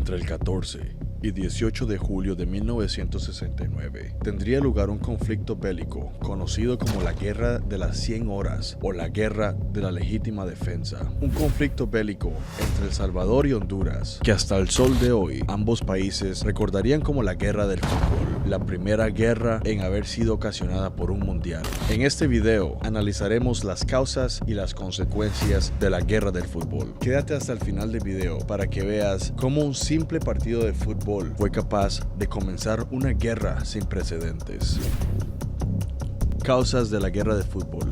Entre el 14 y 18 de julio de 1969 tendría lugar un conflicto bélico conocido como la Guerra de las 100 Horas o la Guerra de la Legítima Defensa. Un conflicto bélico entre El Salvador y Honduras que hasta el sol de hoy ambos países recordarían como la Guerra del Fútbol, la primera guerra en haber sido ocasionada por un mundial. En este video analizaremos las causas y las consecuencias de la Guerra del Fútbol. Quédate hasta el final del video para que veas cómo un simple partido de fútbol fue capaz de comenzar una guerra sin precedentes. Causas de la Guerra del Fútbol.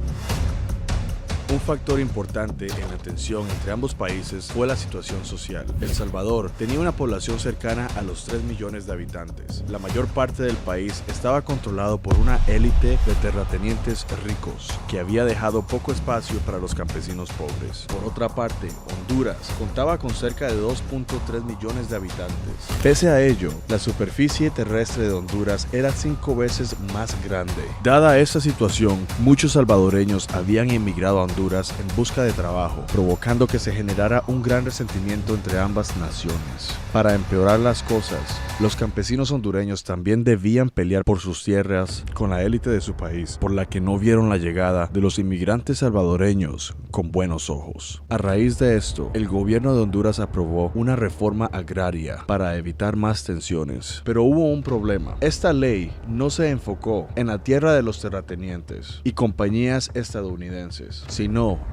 Un factor importante en la tensión entre ambos países fue la situación social. El Salvador tenía una población cercana a los 3 millones de habitantes. La mayor parte del país estaba controlado por una élite de terratenientes ricos que había dejado poco espacio para los campesinos pobres. Por otra parte, Honduras contaba con cerca de 2.3 millones de habitantes. Pese a ello, la superficie terrestre de Honduras era 5 veces más grande. Dada esta situación, muchos salvadoreños habían emigrado a Honduras en busca de trabajo, provocando que se generara un gran resentimiento entre ambas naciones. Para empeorar las cosas, los campesinos hondureños también debían pelear por sus tierras con la élite de su país, por la que no vieron la llegada de los inmigrantes salvadoreños con buenos ojos. A raíz de esto, el gobierno de Honduras aprobó una reforma agraria para evitar más tensiones. Pero hubo un problema. Esta ley no se enfocó en la tierra de los terratenientes y compañías estadounidenses, sino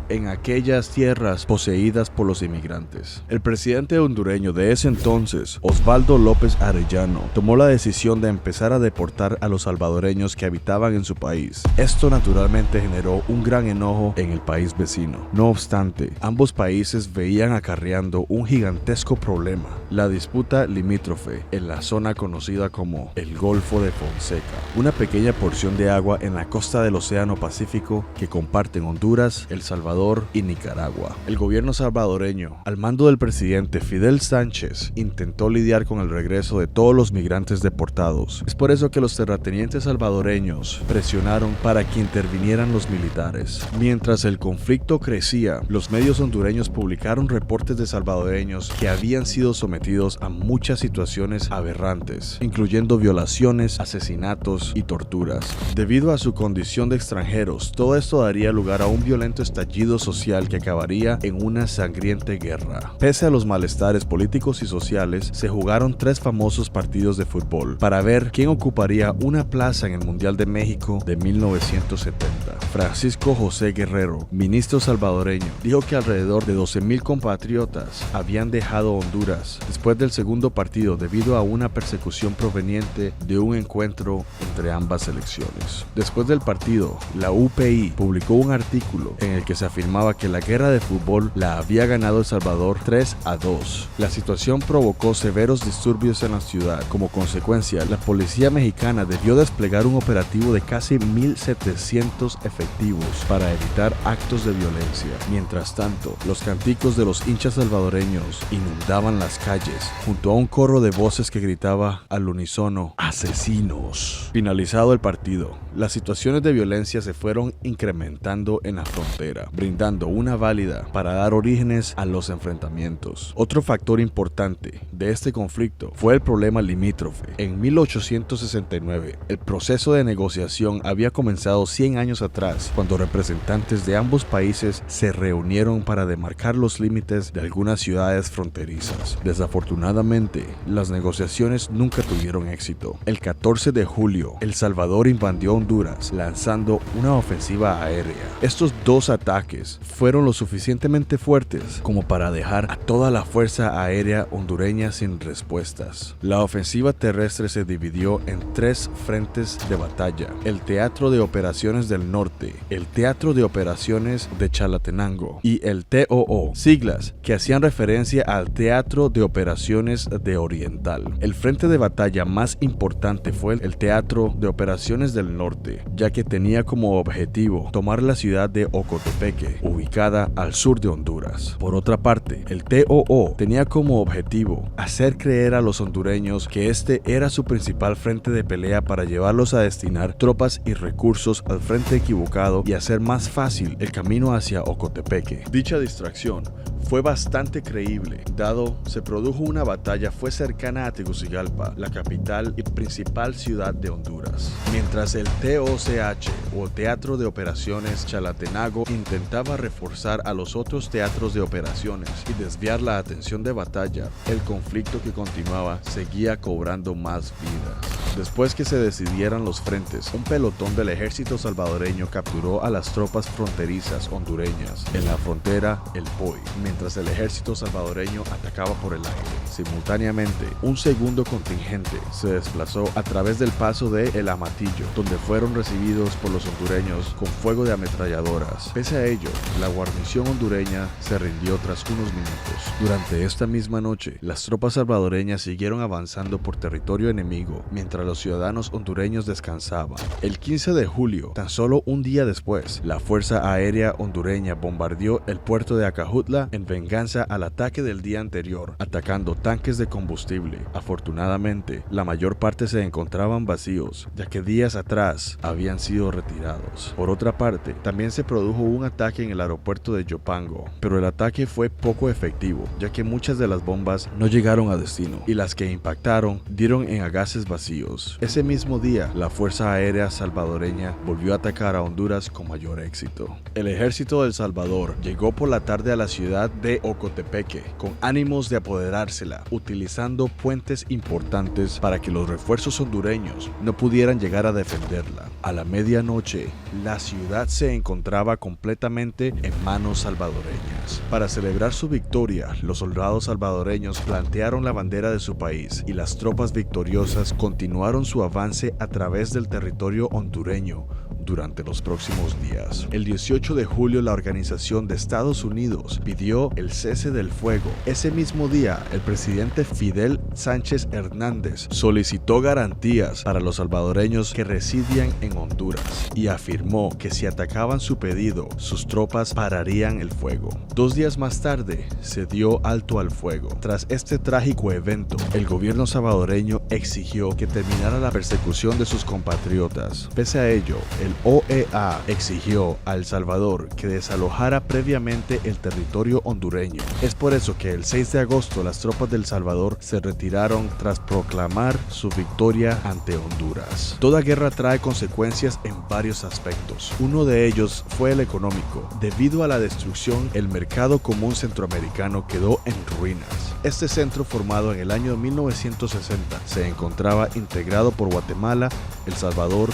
en aquellas tierras poseídas por los inmigrantes. El presidente hondureño de ese entonces, Osvaldo López Arellano, tomó la decisión de empezar a deportar a los salvadoreños que habitaban en su país. Esto naturalmente generó un gran enojo en el país vecino. No obstante, ambos países veían acarreando un gigantesco problema: la disputa limítrofe en la zona conocida como el Golfo de Fonseca, una pequeña porción de agua en la costa del Océano Pacífico que comparten Honduras, El Salvador y Nicaragua. El gobierno salvadoreño, al mando del presidente Fidel Sánchez, intentó lidiar con el regreso de todos los migrantes deportados. Es por eso que los terratenientes salvadoreños presionaron para que intervinieran los militares. Mientras el conflicto crecía, los medios hondureños publicaron reportes de salvadoreños que habían sido sometidos a muchas situaciones aberrantes, incluyendo violaciones, asesinatos y torturas. Debido a su condición de extranjeros, todo esto daría lugar a un violento estallido social que acabaría en una sangrienta guerra. Pese a los malestares políticos y sociales, se jugaron 3 famosos partidos de fútbol para ver quién ocuparía una plaza en el Mundial de México de 1970. Francisco José Guerrero, ministro salvadoreño, dijo que alrededor de 12,000 compatriotas habían dejado Honduras después del segundo partido debido a una persecución proveniente de un encuentro entre ambas selecciones. Después del partido, la UPI publicó un artículo en el que se afirmaba que la guerra de fútbol la había ganado El Salvador 3-2. La situación provocó severos disturbios en la ciudad. Como consecuencia, la policía mexicana debió desplegar un operativo de casi 1,700 efectivos para evitar actos de violencia. Mientras tanto, los canticos de los hinchas salvadoreños inundaban las calles, junto a un coro de voces que gritaba al unísono: ¡asesinos! Finalizado el partido, las situaciones de violencia se fueron incrementando en la frontera, brindando una válida para dar orígenes a los enfrentamientos. Otro factor importante de este conflicto fue el problema limítrofe. En 1869, el proceso de negociación había comenzado 100 años atrás, cuando representantes de ambos países se reunieron para demarcar los límites de algunas ciudades fronterizas. Desafortunadamente, las negociaciones nunca tuvieron éxito. El 14 de julio, El Salvador invadió Honduras, lanzando una ofensiva aérea. Estos 2 ataques fueron lo suficientemente fuertes como para dejar a toda la fuerza aérea hondureña sin respuestas. La ofensiva terrestre se dividió en 3 frentes de batalla: el Teatro de Operaciones del Norte, el Teatro de Operaciones de Chalatenango y el TOO, siglas que hacían referencia al Teatro de Operaciones de Oriental. El frente de batalla más importante fue el Teatro de Operaciones del Norte, ya que tenía como objetivo tomar la ciudad de Ocotepeque, ubicada al sur de Honduras. Por otra parte, el TOO tenía como objetivo hacer creer a los hondureños hondureños que este era su principal frente de pelea para llevarlos a destinar tropas y recursos al frente equivocado y hacer más fácil el camino hacia Ocotepeque. Dicha distracción fue bastante creíble, dado se produjo una batalla fue cercana a Tegucigalpa, la capital y principal ciudad de Honduras. Mientras el TOCH o Teatro de Operaciones Chalatenango intentaba reforzar a los otros teatros de operaciones y desviar la atención de batalla, el conflicto que continuaba seguía cobrando más vidas. Después que se decidieran los frentes, un pelotón del ejército salvadoreño capturó a las tropas fronterizas hondureñas en la frontera El Poy, mientras el ejército salvadoreño atacaba por el aire. Simultáneamente, un segundo contingente se desplazó a través del paso de El Amatillo, donde fueron recibidos por los hondureños con fuego de ametralladoras. Pese a ello, la guarnición hondureña se rindió tras unos minutos. Durante esta misma noche, las tropas salvadoreñas siguieron avanzando por territorio enemigo, mientras los ciudadanos hondureños descansaban. El 15 de julio, tan solo un día después, la Fuerza Aérea hondureña bombardeó el puerto de Acajutla en venganza al ataque del día anterior, atacando tanques de combustible. Afortunadamente, la mayor parte se encontraban vacíos, ya que días atrás habían sido retirados. Por otra parte, también se produjo un ataque en el aeropuerto de Yopango, pero el ataque fue poco efectivo, ya que muchas de las bombas no llegaron a destino, y las que impactaron dieron en agases vacíos. Ese mismo día, la Fuerza Aérea salvadoreña volvió a atacar a Honduras con mayor éxito. El ejército de El Salvador llegó por la tarde a la ciudad de Ocotepeque con ánimos de apoderársela, utilizando puentes importantes para que los refuerzos hondureños no pudieran llegar a defenderla. A la medianoche, la ciudad se encontraba completamente en manos salvadoreñas. Para celebrar su victoria, los soldados salvadoreños plantearon la bandera de su país y las tropas victoriosas continuaron su avance a través del territorio hondureño durante los próximos días. El 18 de julio, la Organización de Estados Unidos pidió el cese del fuego. Ese mismo día, el presidente Fidel Sánchez Hernández solicitó garantías para los salvadoreños que residían en Honduras y afirmó que si atacaban su pedido, sus tropas pararían el fuego. 2 días más tarde, se dio alto al fuego. Tras este trágico evento, el gobierno salvadoreño exigió que terminara la persecución de sus compatriotas. Pese a ello, el OEA exigió a El Salvador que desalojara previamente el territorio hondureño. Es por eso que el 6 de agosto las tropas de El Salvador se retiraron tras proclamar su victoria ante Honduras. Toda guerra trae consecuencias en varios aspectos. Uno de ellos fue el económico. Debido a la destrucción, el mercado común centroamericano quedó en ruinas. Este centro, formado en el año 1960, se encontraba integrado por Guatemala, El Salvador,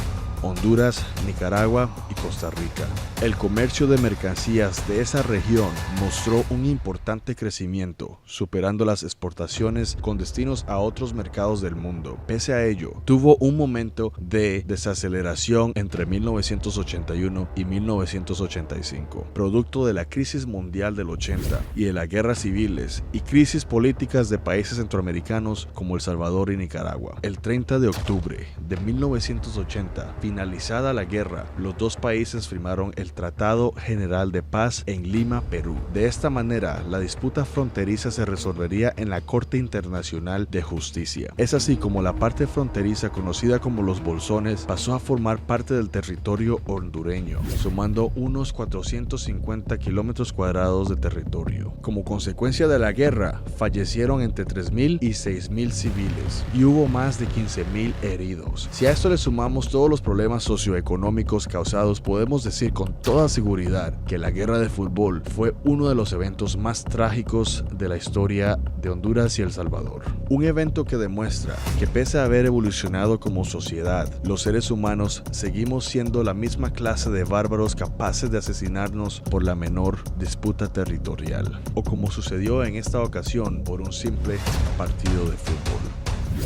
Honduras, Nicaragua y Costa Rica. El comercio de mercancías de esa región mostró un importante crecimiento, superando las exportaciones con destinos a otros mercados del mundo. Pese a ello, tuvo un momento de desaceleración entre 1981 y 1985, producto de la crisis mundial del 80 y de las guerras civiles y crisis políticas de países centroamericanos como El Salvador y Nicaragua. El 30 de octubre de 1980, finalizada la guerra, los dos países firmaron el Tratado General de Paz en Lima, Perú. De esta manera, la disputa fronteriza se resolvería en la Corte Internacional de Justicia. Es así como la parte fronteriza, conocida como los Bolsones, pasó a formar parte del territorio hondureño, sumando unos 450 kilómetros cuadrados de territorio. Como consecuencia de la guerra, fallecieron entre 3.000 y 6.000 civiles y hubo más de 15.000 heridos. Si a esto le sumamos todos los problemas socioeconómicos causados, podemos decir con toda seguridad que la guerra de fútbol fue uno de los eventos más trágicos de la historia de Honduras y El Salvador. Un evento que demuestra que pese a haber evolucionado como sociedad, los seres humanos seguimos siendo la misma clase de bárbaros capaces de asesinarnos por la menor disputa territorial, o como sucedió en esta ocasión por un simple partido de fútbol.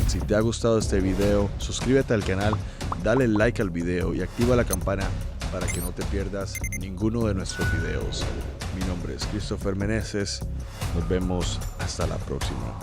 Si te ha gustado este video, suscríbete al canal, dale like al video y activa la campana para que no te pierdas ninguno de nuestros videos. Mi nombre es Christopher Meneses, nos vemos hasta la próxima.